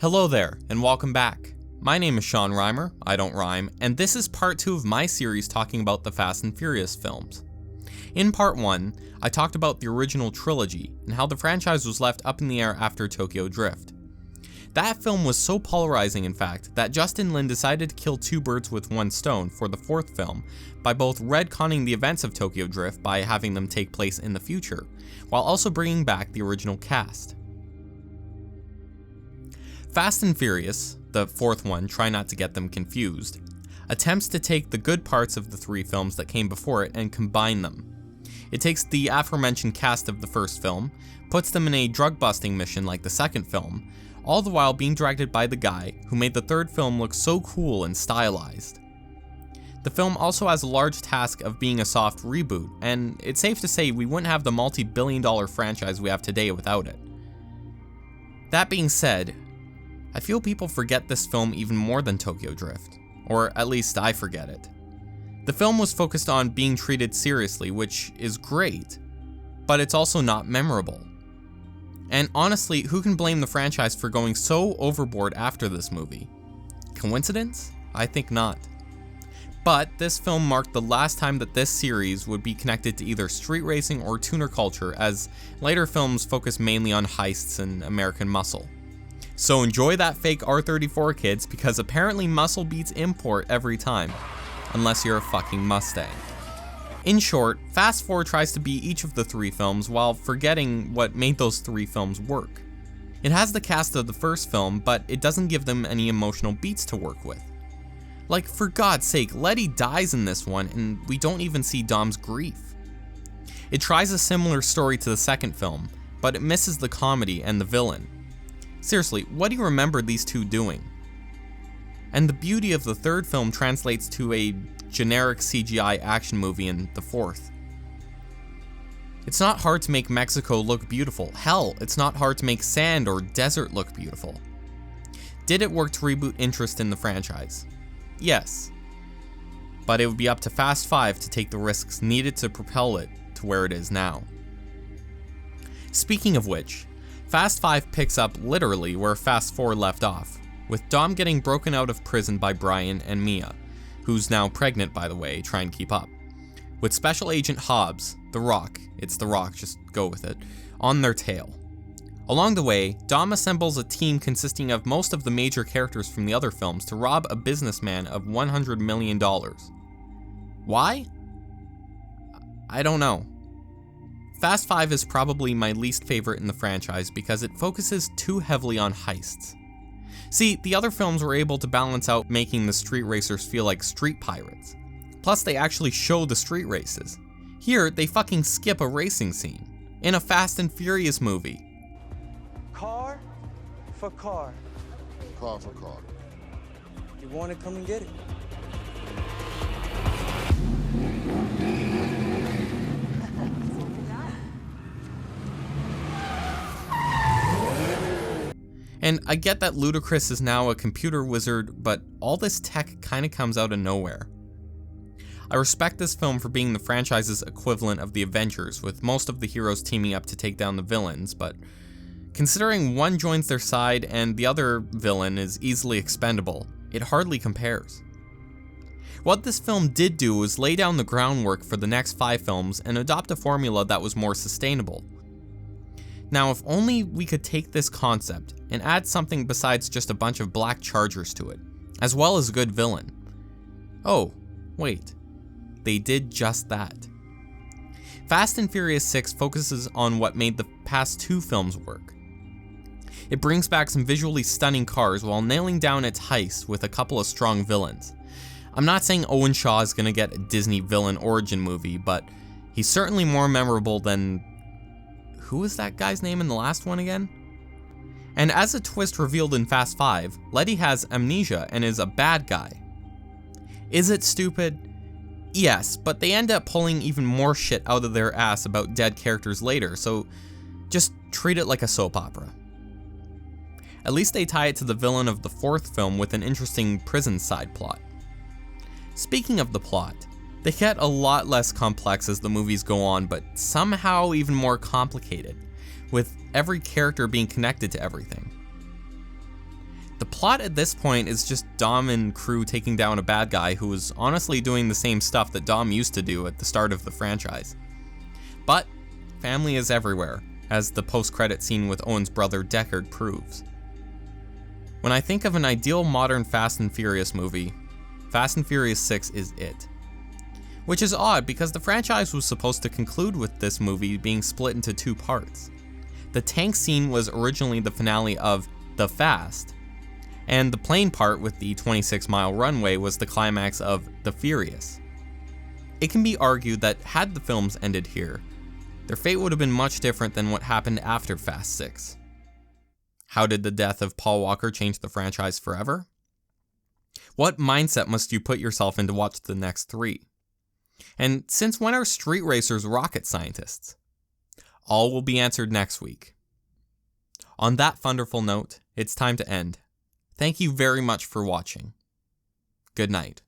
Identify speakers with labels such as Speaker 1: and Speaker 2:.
Speaker 1: Hello there, and welcome back. My name is Sean Reimer, I don't rhyme, and this is part 2 of my series talking about the Fast and Furious films. In part 1, I talked about the original trilogy, and how the franchise was left up in the air after Tokyo Drift. That film was so polarizing, in fact, that Justin Lin decided to kill two birds with one stone for the fourth film by both retconning the events of Tokyo Drift by having them take place in the future, while also bringing back the original cast. Fast and Furious, the fourth one, try not to get them confused, attempts to take the good parts of the three films that came before it and combine them. It takes the aforementioned cast of the first film, puts them in a drug-busting mission like the second film, all the while being directed by the guy who made the third film look so cool and stylized. The film also has a large task of being a soft reboot, and it's safe to say we wouldn't have the multi-billion-dollar franchise we have today without it. That being said, I feel people forget this film even more than Tokyo Drift, or at least I forget it. The film was focused on being treated seriously, which is great, but it's also not memorable. And honestly, who can blame the franchise for going so overboard after this movie? Coincidence? I think not. But this film marked the last time that this series would be connected to either street racing or tuner culture, as later films focus mainly on heists and American muscle. So enjoy that fake R34, kids, because apparently muscle beats import every time. Unless you're a fucking Mustang. In short, Fast 4 tries to be each of the three films while forgetting what made those three films work. It has the cast of the first film, but it doesn't give them any emotional beats to work with. Like, for God's sake, Letty dies in this one and we don't even see Dom's grief. It tries a similar story to the second film, but it misses the comedy and the villain. Seriously, what do you remember these two doing? And the beauty of the third film translates to a generic CGI action movie in the fourth. It's not hard to make Mexico look beautiful. Hell, it's not hard to make sand or desert look beautiful. Did it work to reboot interest in the franchise? Yes. But it would be up to Fast 5 to take the risks needed to propel it to where it is now. Speaking of which, Fast 5 picks up literally where Fast 4 left off, with Dom getting broken out of prison by Brian and Mia, who's now pregnant by the way, try and keep up, with Special Agent Hobbs, The Rock, it's The Rock, just go with it, on their tail. Along the way, Dom assembles a team consisting of most of the major characters from the other films to rob a businessman of $100 million. Why? I don't know. Fast 5 is probably my least favorite in the franchise because it focuses too heavily on heists. See, the other films were able to balance out making the street racers feel like street pirates. Plus, they actually show the street races. Here, they fucking skip a racing scene. In a Fast and Furious movie.
Speaker 2: Car for car.
Speaker 3: Car for car.
Speaker 2: You want it, come and get it.
Speaker 1: And I get that Ludacris is now a computer wizard, but all this tech kinda comes out of nowhere. I respect this film for being the franchise's equivalent of the Avengers, with most of the heroes teaming up to take down the villains, but considering one joins their side and the other villain is easily expendable, it hardly compares. What this film did do was lay down the groundwork for the next 5 films and adopt a formula that was more sustainable. Now, if only we could take this concept and add something besides just a bunch of black chargers to it, as well as a good villain. Oh, wait. They did just that. Fast and Furious 6 focuses on what made the past 2 films work. It brings back some visually stunning cars while nailing down its heist with a couple of strong villains. I'm not saying Owen Shaw is gonna get a Disney villain origin movie, but he's certainly more memorable than... who was that guy's name in the last one again? And as a twist revealed in Fast 5, Letty has amnesia and is a bad guy. Is it stupid? Yes, but they end up pulling even more shit out of their ass about dead characters later, so just treat it like a soap opera. At least they tie it to the villain of the fourth film with an interesting prison side plot. Speaking of the plot, they get a lot less complex as the movies go on, but somehow even more complicated, with every character being connected to everything. The plot at this point is just Dom and crew taking down a bad guy who was honestly doing the same stuff that Dom used to do at the start of the franchise. But family is everywhere, as the post-credit scene with Owen's brother Deckard proves. When I think of an ideal modern Fast and Furious movie, Fast and Furious 6 is it. Which is odd because the franchise was supposed to conclude with this movie being split into 2 parts. The tank scene was originally the finale of The Fast, and the plane part with the 26-mile runway was the climax of The Furious. It can be argued that had the films ended here, their fate would have been much different than what happened after Fast 6. How did the death of Paul Walker change the franchise forever? What mindset must you put yourself in to watch the next 3? And since when are street racers rocket scientists? All will be answered next week. On that wonderful note, it's time to end. Thank you very much for watching. Good night.